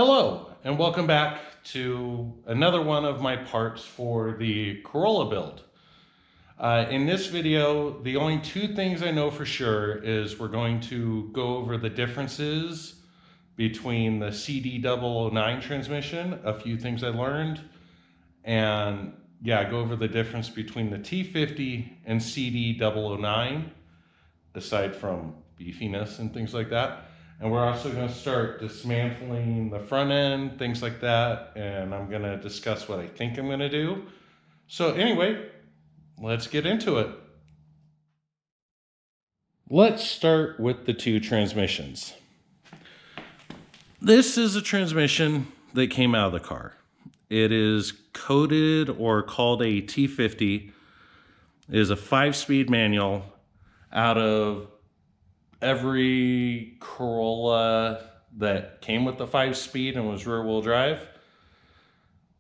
Hello, and welcome back to another one of my parts for the Corolla build. In this video, the only two things I know for sure is we're going to go over the differences between the CD009 transmission, a few things I learned, and yeah, go over the difference between the T50 and CD009, aside from beefiness and things like that. And we're also going to start dismantling the front end, things like that. And I'm going to discuss what I think I'm going to do. So anyway, let's get into it. Let's start with the two transmissions. This is a transmission that came out of the car. It is coded or called a T50. It is a 5-speed manual out of every Corolla that came with the 5-speed and was rear-wheel drive.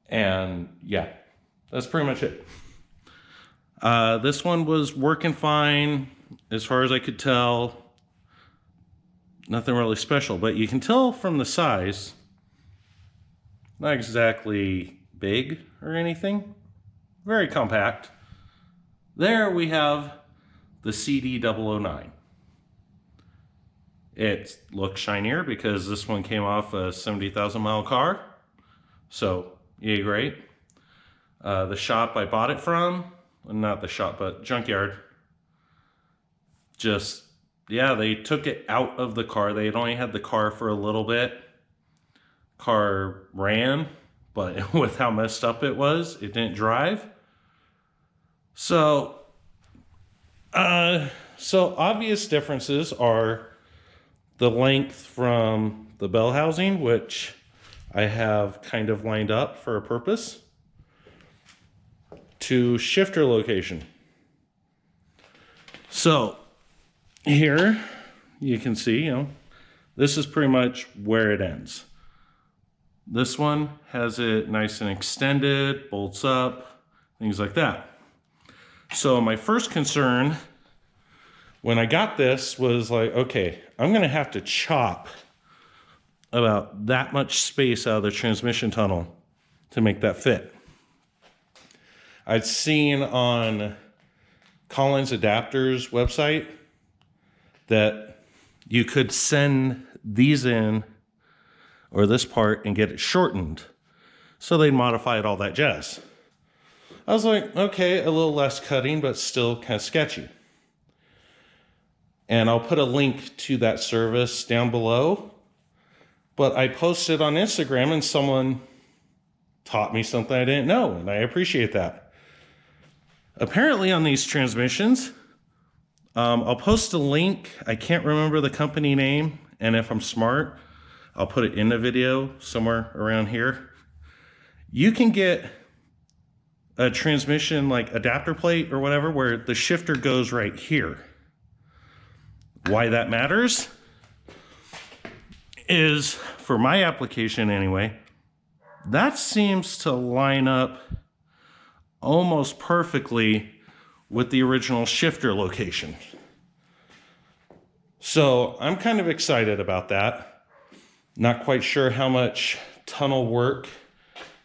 And yeah, that's pretty much it. This one was working fine as far as I could tell. Nothing really special, but you can tell from the size, not exactly big or anything, very compact. There we have the CD009. It looks shinier because this one came off a 70,000 mile car. So, yay, great. The shop I bought it from, not the shop, but junkyard, just, yeah, they took it out of the car. They had only had the car for a little bit. Car ran, but with how messed up it was, it didn't drive. So obvious differences are the length from the bell housing, which I have kind of lined up for a purpose, to shifter location. So here you can see, this is pretty much where it ends. This one has it nice and extended, bolts up, things like that. So my first concern when I got this was like, okay, I'm gonna have to chop about that much space out of the transmission tunnel to make that fit. I'd seen on Collins Adapter's website that you could send these in, or this part, and get it shortened. So they modified all that jazz. I was like, okay, a little less cutting, but still kind of sketchy. And I'll put a link to that service down below. But I posted on Instagram and someone taught me something I didn't know, and I appreciate that. Apparently on these transmissions, I'll post a link. I can't remember the company name, and if I'm smart, I'll put it in the video somewhere around here. You can get a transmission like adapter plate or whatever where the shifter goes right here. Why that matters is, for my application anyway, that seems to line up almost perfectly with the original shifter location. So I'm kind of excited about that. Not quite sure how much tunnel work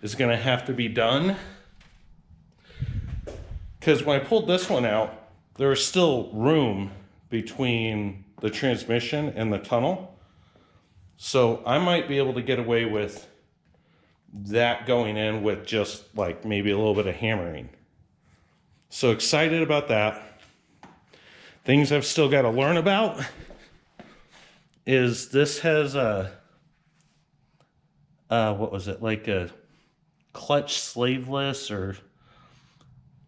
is going to have to be done, because when I pulled this one out, there was still room between the transmission and the tunnel. So I might be able to get away with that going in with just like maybe a little bit of hammering. So excited about that. Things I've still got to learn about is this has a, what was it, like a clutch slaveless, or,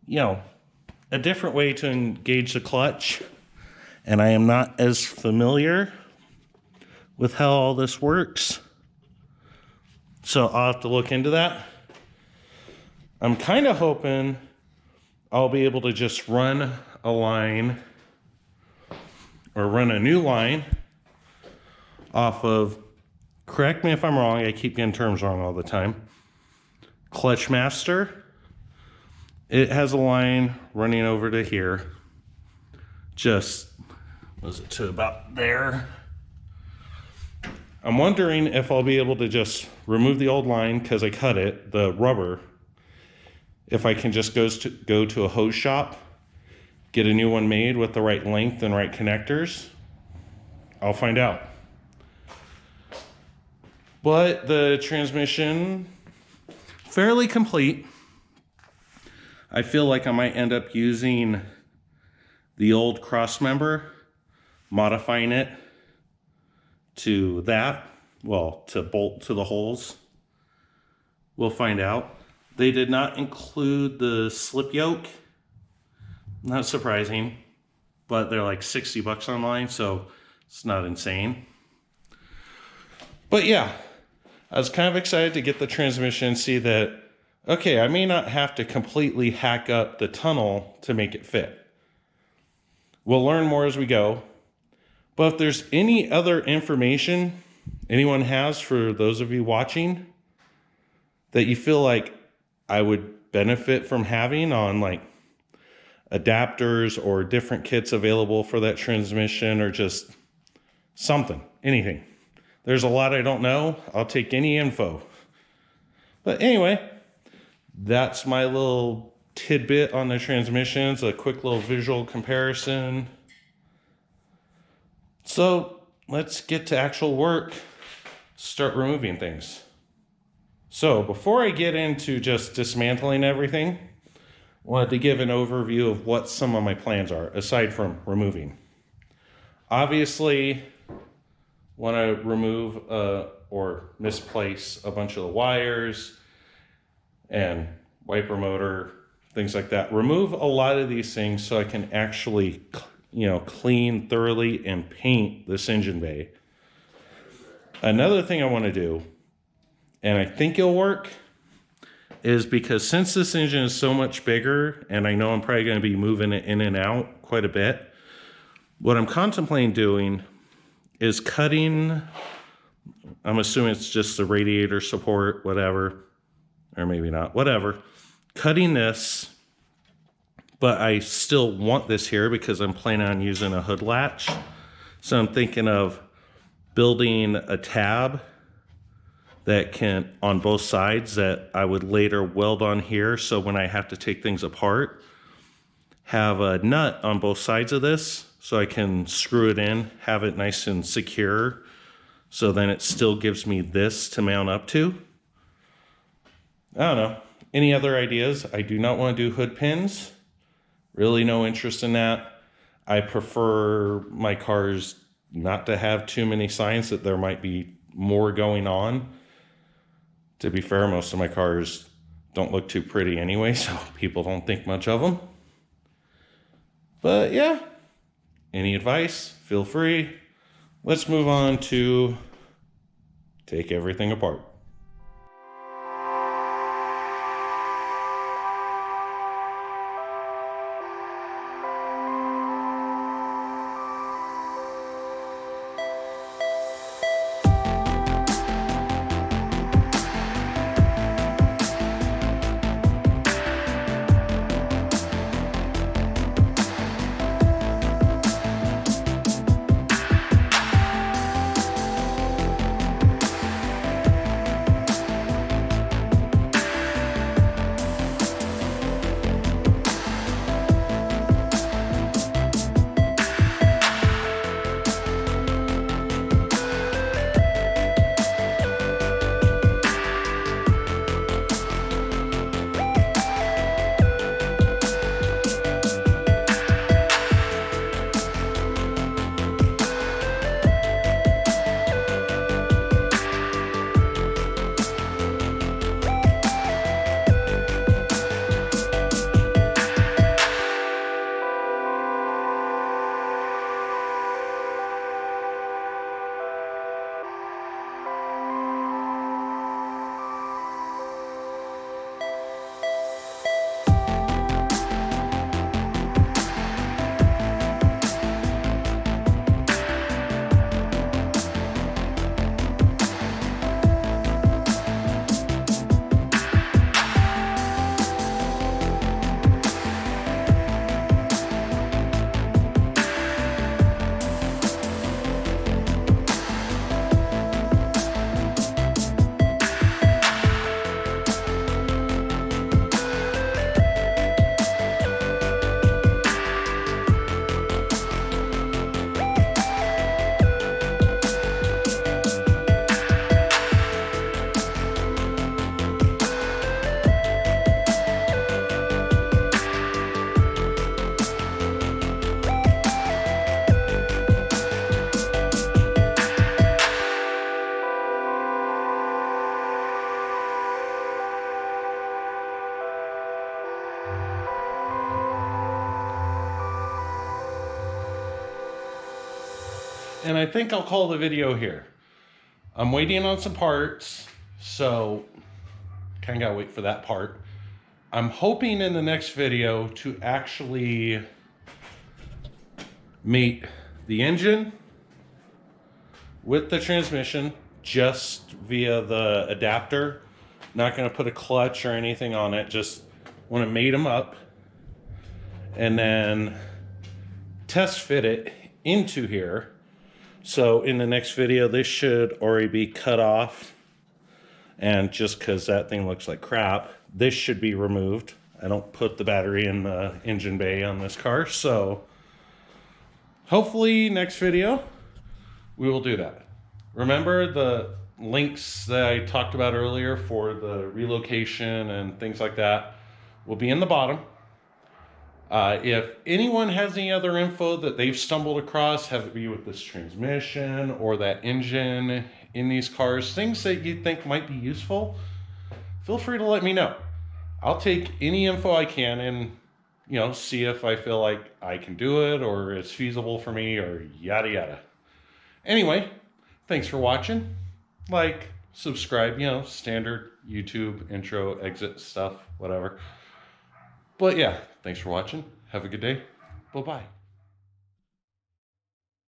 a different way to engage the clutch. And I am not as familiar with how all this works. So I'll have to look into that. I'm kind of hoping I'll be able to just run a line, or run a new line off of, correct me if I'm wrong, I keep getting terms wrong all the time, Clutch Master. It has a line running over to here, just, was it to about there? I'm wondering if I'll be able to just remove the old line because I cut it, the rubber. If I can just go to a hose shop, get a new one made with the right length and right connectors, I'll find out. But the transmission, fairly complete. I feel like I might end up using the old cross member, modifying it to that, well, to bolt to the holes. We'll find out. They did not include the slip yoke. Not surprising, but they're like 60 bucks online, so it's not insane. But yeah, I was kind of excited to get the transmission, see that, okay, I may not have to completely hack up the tunnel to make it fit. We'll learn more as we go. But if there's any other information anyone has for those of you watching that you feel like I would benefit from having on like adapters or different kits available for that transmission or just something, anything. There's a lot I don't know. I'll take any info. But anyway, that's my little tidbit on the transmissions, a quick little visual comparison. So let's get to actual work, start removing things. So before I get into just dismantling everything, I wanted to give an overview of what some of my plans are, aside from removing. Obviously, want to remove or misplace a bunch of the wires and wiper motor, things like that. Remove a lot of these things so I can actually, clean thoroughly and paint this engine bay. Another thing I want to do, and I think it'll work, is because since this engine is so much bigger, and I know I'm probably going to be moving it in and out quite a bit, what I'm contemplating doing is cutting, I'm assuming it's just the radiator support, whatever, or maybe not, whatever, cutting this, but I still want this here because I'm planning on using a hood latch. So I'm thinking of building a tab that can, on both sides, that I would later weld on here. So when I have to take things apart, have a nut on both sides of this so I can screw it in, have it nice and secure. So then it still gives me this to mount up to. I don't know. Any other ideas? I do not want to do hood pins. Really no interest in that. I prefer my cars not to have too many signs that there might be more going on. To be fair, most of my cars don't look too pretty anyway, so people don't think much of them. But yeah, any advice, feel free. Let's move on to take everything apart. And I think I'll call the video here. I'm waiting on some parts, so kind of gotta wait for that part. I'm hoping in the next video to actually mate the engine with the transmission just via the adapter. Not gonna put a clutch or anything on it, just wanna mate them up and then test fit it into here. So in the next video, this should already be cut off. And just because that thing looks like crap, this should be removed. I don't put the battery in the engine bay on this car. So hopefully next video, we will do that. Remember the links that I talked about earlier for the relocation and things like that will be in the bottom. If anyone has any other info that they've stumbled across, have it be with this transmission or that engine in these cars, things that you think might be useful, feel free to let me know. I'll take any info I can and, you know, see if I feel like I can do it or it's feasible for me or yada yada. Anyway, thanks for watching. Like, subscribe, you know, standard YouTube intro, exit stuff, whatever. But yeah, thanks for watching. Have a good day. Bye-bye.